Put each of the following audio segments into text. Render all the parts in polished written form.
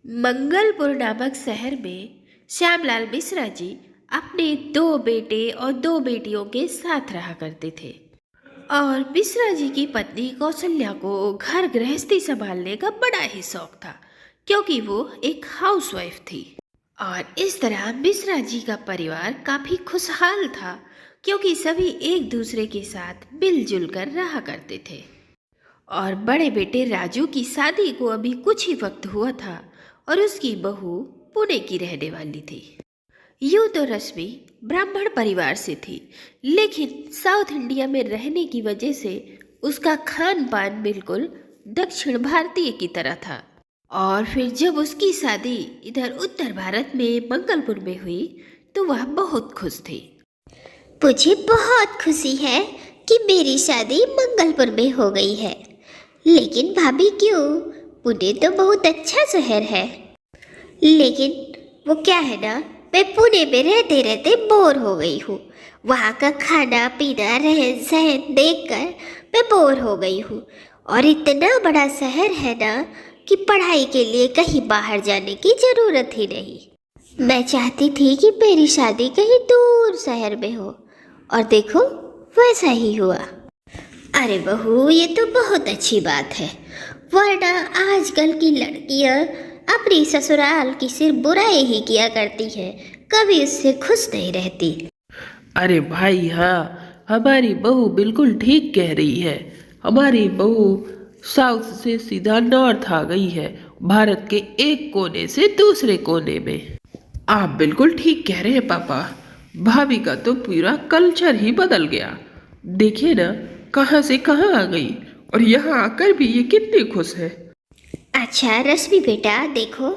मंगलपुर नामक शहर में श्यामलाल मिश्रा जी अपने दो बेटे और दो बेटियों के साथ रहा करते थे। और मिश्रा जी की पत्नी कौशल्या को घर गृहस्थी संभालने का बड़ा ही शौक था, क्योंकि वो एक हाउसवाइफ थी। और इस तरह मिश्रा जी का परिवार काफी खुशहाल था, क्योंकि सभी एक दूसरे के साथ मिलजुल कर रहा करते थे। और बड़े बेटे राजू की शादी को अभी कुछ ही वक्त हुआ था और उसकी बहू पुणे की रहने वाली थी। यूं तो रश्मि ब्राह्मण परिवार से थी, लेकिन साउथ इंडिया में रहने की वजह से उसका खान पान बिल्कुल दक्षिण भारतीय की तरह था। और फिर जब उसकी शादी इधर उत्तर भारत में मंगलपुर में हुई तो वह बहुत खुश थी। मुझे बहुत खुशी है कि मेरी शादी मंगलपुर में हो गई है। लेकिन भाभी क्यों? पुणे तो बहुत अच्छा शहर है। लेकिन वो क्या है ना, मैं पुणे में रहते रहते बोर हो गई हूँ। वहाँ का खाना पीना रहन सहन देखकर मैं बोर हो गई हूँ। और इतना बड़ा शहर है ना कि पढ़ाई के लिए कहीं बाहर जाने की ज़रूरत ही नहीं। मैं चाहती थी कि मेरी शादी कहीं दूर शहर में हो, और देखो वैसा ही हुआ। अरे बहू, ये तो बहुत अच्छी बात है, वरना आजकल की लड़कियां अपनी ससुराल की सिर्फ बुराई ही किया करती हैं, कभी उससे खुश नहीं रहती। अरे भाई हाँ, हमारी बहू बिल्कुल ठीक कह रही है। हमारी बहू साउथ से सीधा नॉर्थ आ गई है, भारत के एक कोने से दूसरे कोने में। आप बिल्कुल ठीक कह रहे हैं पापा। भाभी का तो पूरा कल्चर ही बदल गया। देखिए ना, कहाँ से कहाँ आ गई, और यहाँ आकर भी ये कितनी खुश है। अच्छा रश्मि बेटा, देखो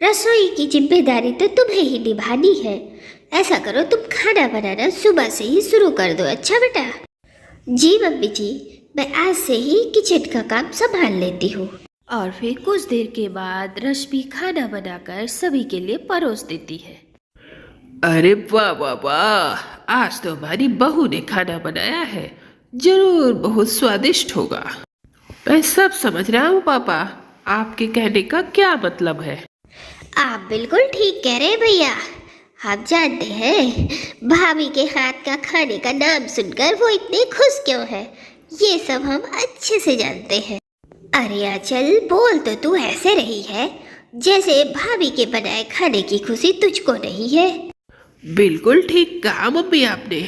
रसोई की जिम्मेदारी तो तुम्हें ही निभानी है। ऐसा करो, तुम खाना बनाना सुबह से ही शुरू कर दो। अच्छा बेटा? जी मम्मी जी, मैं आज से ही किचन का काम संभाल लेती हूँ। और फिर कुछ देर के बाद रश्मि खाना बनाकर सभी के लिए परोस देती है। अरे वाह वाह वाह, आज तो हमारी बहू ने खाना बनाया है, जरूर बहुत स्वादिष्ट होगा। मैं सब समझ रहा हूँ पापा, आपके कहने का क्या मतलब है। आप बिल्कुल ठीक कह रहे हैं भैया। आप जानते हैं भाभी के हाथ का खाने का नाम सुनकर वो इतने खुश क्यों है, ये सब हम अच्छे से जानते हैं। अरे आंचल, बोल तो तू ऐसे रही है जैसे भाभी के बनाए खाने की खुशी तुझको नहीं है। बिल्कुल ठीक कहा मम्मी आपने।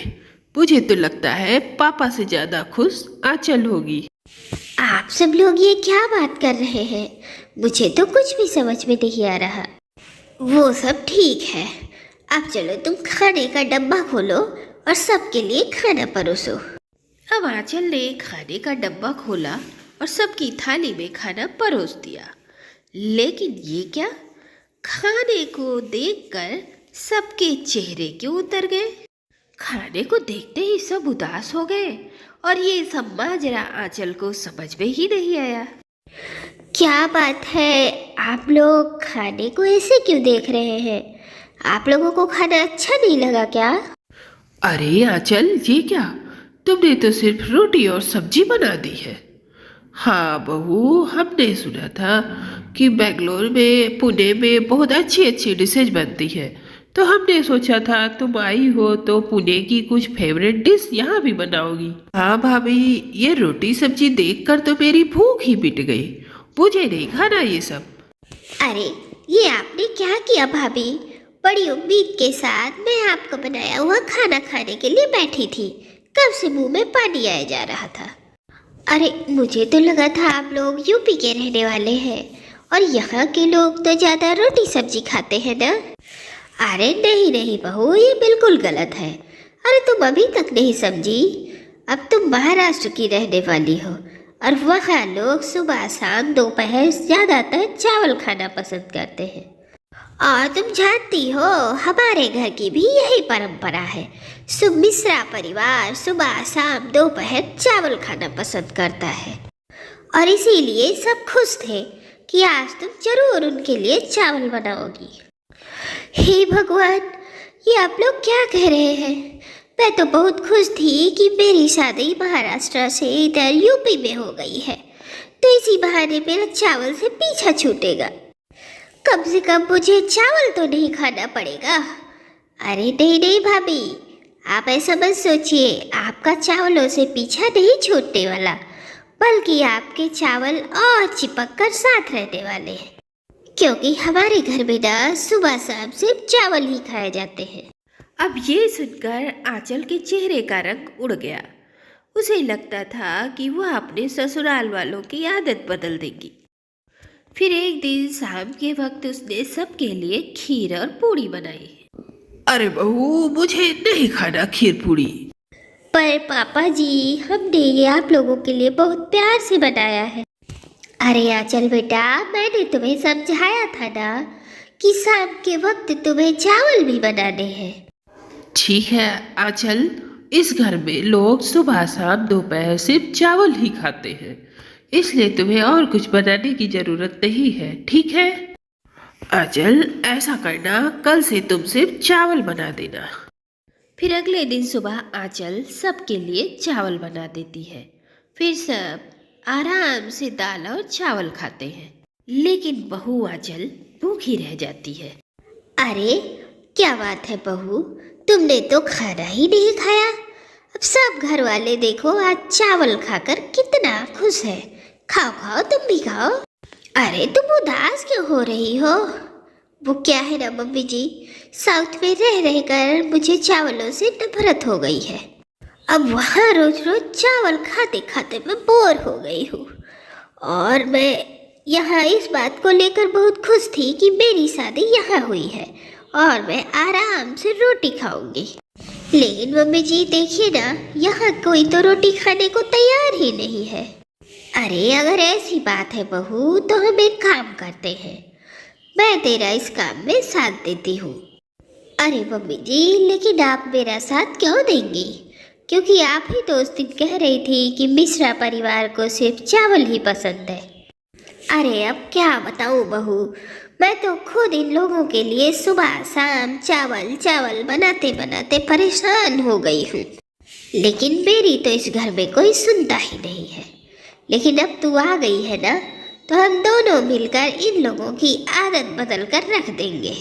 मुझे तो लगता है पापा से ज्यादा खुश आंचल होगी। आप सब लोग ये क्या बात कर रहे हैं? मुझे तो कुछ भी समझ में नहीं आ रहा। वो सब ठीक है, अब चलो तुम खाने का डब्बा खोलो और सबके लिए खाना परोसो। अब आंचल ने खाने का डब्बा खोला और सबकी थाली में खाना परोस दिया। लेकिन ये क्या, खाने को देखकर सबके चेहरे क्यों उतर गए। खाने को देखते ही सब उदास हो गए और ये सब माजरा आंचल को समझ में ही नहीं आया। क्या बात है, आप लोग खाने को ऐसे क्यों देख रहे हैं? आप लोगों को खाना अच्छा नहीं लगा क्या? अरे आंचल, ये क्या, तुमने तो सिर्फ रोटी और सब्जी बना दी है। हाँ बहू, हमने सुना था कि बेंगलोर में, पुणे में बहुत अच्छी अच्छी डिशेज बनती है, तो हमने सोचा था तुम आई हो तो पुणे की कुछ फेवरेट डिश यहाँ भी बनाओगी। हाँ भाभी, ये रोटी सब्जी देखकर तो मेरी भूख ही मिट गई। मुझे नहीं खाना ये सब। अरे ये आपने क्या किया भाभी? बड़ी उम्मीद के साथ मैं आपका बनाया हुआ खाना खाने के लिए बैठी थी, कब से मुंह में पानी आया जा रहा था। अरे मुझे तो लगा था आप लोग यूपी के रहने वाले हैं और यहाँ के लोग तो ज़्यादा रोटी सब्जी खाते हैं ना। अरे नहीं नहीं बहू, ये बिल्कुल गलत है। अरे तुम अभी तक नहीं समझी? अब तुम महाराष्ट्र की रहने वाली हो और वहाँ लोग सुबह शाम दोपहर ज़्यादातर चावल खाना पसंद करते हैं। और तुम जानती हो हमारे घर की भी यही परंपरा है। मिश्रा परिवार सुबह शाम दोपहर चावल खाना पसंद करता है, और इसीलिए सब खुश थे कि आज तुम जरूर उनके लिए चावल बनाओगी। हे भगवान, ये आप लोग क्या कह रहे हैं? मैं तो बहुत खुश थी कि मेरी शादी महाराष्ट्र से इधर यूपी में हो गई है, तो इसी बहाने मेरा चावल से पीछा छूटेगा। कम से कम मुझे चावल तो नहीं खाना पड़ेगा। अरे नहीं नहीं भाभी, आप ऐसा मत सोचिए, आपका चावलों से पीछा नहीं छूटने वाला, बल्कि आपके चावल और चिपक कर साथ रहने वाले हैं, क्योंकि हमारे घर में ना सुबह शाम सिर्फ चावल ही खाए जाते हैं। अब ये सुनकर आंचल के चेहरे का रंग उड़ गया। उसे लगता था कि वह अपने ससुराल वालों की आदत बदल देगी। फिर एक दिन शाम के वक्त उसने सबके लिए खीर और पूड़ी बनाई। अरे बहू, मुझे नहीं खाना खीर पूड़ी। पर पापा जी, हमने ये आप लोगों के लिए बहुत प्यार से बनाया है। अरे आंचल बेटा, मैंने तुम्हें समझाया था ना कि शाम के वक्त तुम्हें चावल भी बनाने हैं। ठीक है आंचल, इस घर में लोग सुबह शाम दोपहर सिर्फ चावल ही खाते हैं, इसलिए तुम्हें और कुछ बनाने की जरूरत नहीं है, ठीक है? आंचल, ऐसा करना, कल से तुम सिर्फ चावल बना देना। फिर अगले दिन सुबह आंचल सबके लिए चावल बना देती है। फिर सब आराम से दाल और चावल खाते हैं, लेकिन बहू आंचल भूखी रह जाती है। अरे क्या बात है बहू, तुमने तो खाना ही नहीं खाया। अब सब घर वाले देखो आज चावल खाकर कितना खुश है। खाओ खाओ, तुम भी खाओ। अरे तुम उदास क्यों हो रही हो? वो क्या है ना मम्मी जी, साउथ में रह रहकर मुझे चावलों से नफरत हो गई है। अब वहाँ रोज रोज चावल खाते खाते मैं बोर हो गई हूँ, और मैं यहाँ इस बात को लेकर बहुत खुश थी कि मेरी शादी यहाँ हुई है और मैं आराम से रोटी खाऊंगी। लेकिन मम्मी जी देखिए ना, यहाँ कोई तो रोटी खाने को तैयार ही नहीं है। अरे अगर ऐसी बात है बहू, तो हम एक काम करते हैं, मैं तेरा इस काम में साथ देती हूँ। अरे मम्मी जी, लेकिन आप मेरा साथ क्यों देंगी? क्योंकि आप ही तो उस दिन कह रही थी कि मिश्रा परिवार को सिर्फ चावल ही पसंद है। अरे अब क्या बताऊँ बहू, मैं तो खुद इन लोगों के लिए सुबह शाम चावल चावल बनाते बनाते परेशान हो गई हूँ, लेकिन मेरी तो इस घर में कोई सुनता ही नहीं है। लेकिन अब तू आ गई है ना, तो हम दोनों मिलकर इन लोगों की आदत बदल कर रख देंगे।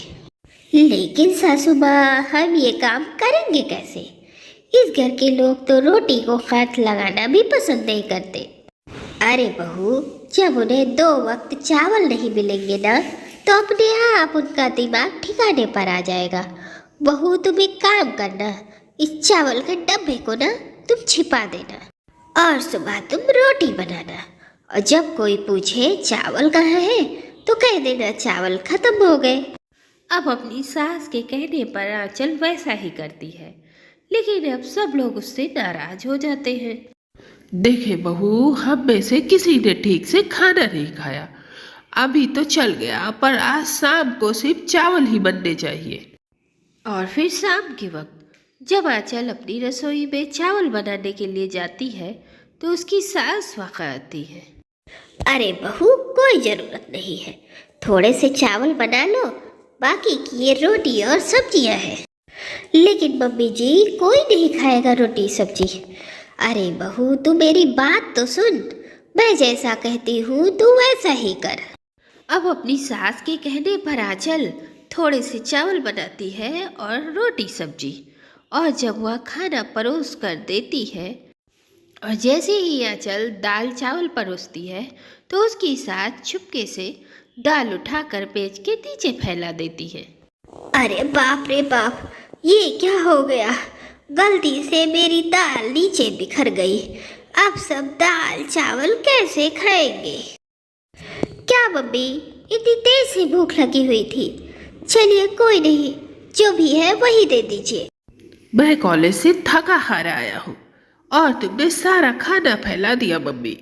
लेकिन सासू माँ, हम ये काम करेंगे कैसे? इस घर के लोग तो रोटी को हाथ लगाना भी पसंद नहीं करते। अरे बहू, जब उन्हें 2 वक्त चावल नहीं मिलेंगे ना, तो अपने आप उनका दिमाग ठिकाने पर आ जाएगा। बहू तुम एक काम करना, इस चावल के डब्बे को ना तुम छिपा देना, और सुबह तुम रोटी बनाना, और जब कोई पूछे चावल कहाँ है तो कह देना चावल खत्म हो गए। अब अपनी सास के कहने पर आंचल वैसा ही करती है, लेकिन अब सब लोग उससे नाराज हो जाते हैं। देखे बहू, हम में से किसी ने ठीक से खाना नहीं खाया। अभी तो चल गया, पर आज शाम को सिर्फ चावल ही बनने चाहिए। और फिर शाम के वक्त जब आंचल अपनी रसोई में चावल बनाने के लिए जाती है, तो उसकी सास वहाँ आती है। अरे बहू, कोई जरूरत नहीं है, थोड़े से चावल बना लो, बाकी की ये रोटी और सब्जियां हैं। लेकिन मम्मी जी, कोई नहीं खाएगा रोटी सब्जी। अरे बहू, तू मेरी बात तो सुन, मैं जैसा कहती हूँ तू वैसा ही कर। अब अपनी सास के कहने पर आंचल थोड़े से चावल बनाती है और रोटी सब्जी, और जब वह खाना परोस कर देती है, और जैसे ही आंचल दाल चावल परोसती है, तो उसकी सास चुपके से दाल उठाकर पेच के नीचे फैला देती है। अरे बाप रे बाप, ये क्या हो गया? गलती से मेरी दाल नीचे बिखर गई। अब सब दाल चावल कैसे खाएंगे? क्या मम्मी, इतनी तेज से भूख लगी हुई थी? चलिए कोई नहीं, जो भी है वही दे दीजिए। मैं कॉलेज से थका हारा आया हूँ और तुमने सारा खाना फैला दिया मम्मी।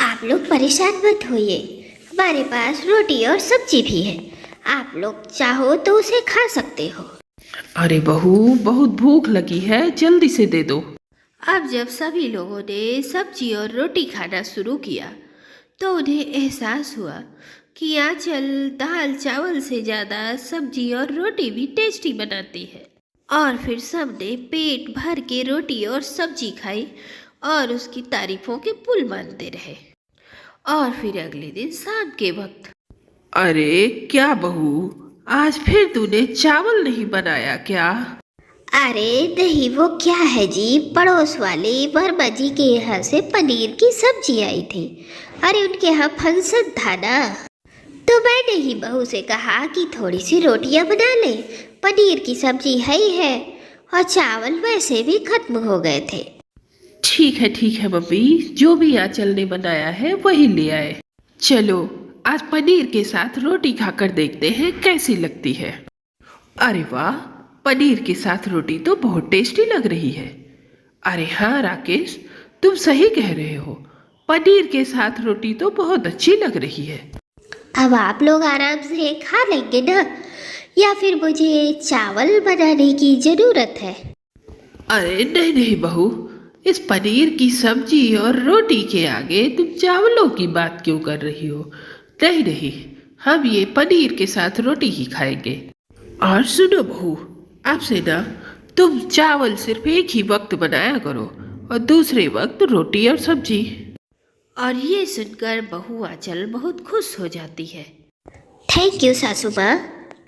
आप लोग परेशान मत होइए, हमारे पास रोटी और सब्जी भी है, आप लोग चाहो तो उसे खा सकते हो। अरे बहू, बहुत भूख लगी है, जल्दी से दे दो। अब जब सभी लोगों ने सब्जी और रोटी खाना शुरू किया, तो उन्हें एहसास हुआ कि आंचल दाल चावल से ज़्यादा सब्जी और रोटी भी टेस्टी बनाती है। और फिर सबने पेट भर के रोटी और सब्जी खाई और उसकी तारीफों के पुल बांधते रहे। और फिर अगले दिन शाम के वक्त अरे क्या बहू, आज फिर तूने चावल नहीं बनाया क्या? अरे नहीं, वो क्या है जी, पड़ोस वाले वर्मा जी के यहाँ से पनीर की सब्जी आई थी। अरे उनके यहाँ फंक्शन था ना, तो मैंने ही बहू से कहा कि थोड़ी सी रोटियां बना ले, पनीर की सब्जी है ही है, और चावल वैसे भी खत्म हो गए थे। ठीक है मम्मी, जो भी आंचल ने बनाया है वही ले आए। चलो आज पनीर के साथ रोटी खाकर देखते हैं कैसी लगती है। अरे वाह, पनीर के साथ रोटी तो बहुत टेस्टी लग रही है। अरे हाँ राकेश, तुम सही कह रहे हो, पनीर के साथ रोटी तो बहुत अच्छी लग रही है। अब आप लोग आराम से खा लेंगे ना, या फिर मुझे चावल बनाने की जरूरत है? अरे नहीं नहीं बहू, इस पनीर की सब्जी और रोटी के आगे तुम चावलों की बात क्यों कर रही हो? नहीं नहीं, हम ये पनीर के साथ रोटी ही खाएंगे। और सुनो बहू, आपसे ना तुम चावल सिर्फ एक ही वक्त बनाया करो और दूसरे वक्त रोटी और सब्जी। और ये सुनकर बहू आंचल बहुत खुश हो जाती है। थैंक यू सासू माँ,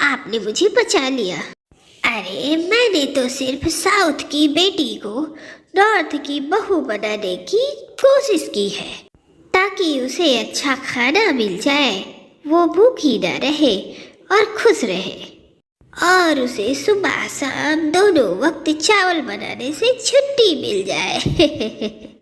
आपने मुझे बचा लिया। अरे मैंने तो सिर्फ साउथ की बेटी को नॉर्थ की बहू बनाने की कोशिश की है, ताकि उसे अच्छा खाना मिल जाए, वो भूखी ना रहे और खुश रहे, और उसे सुबह शाम दोनों वक्त चावल बनाने से छुट्टी मिल जाए।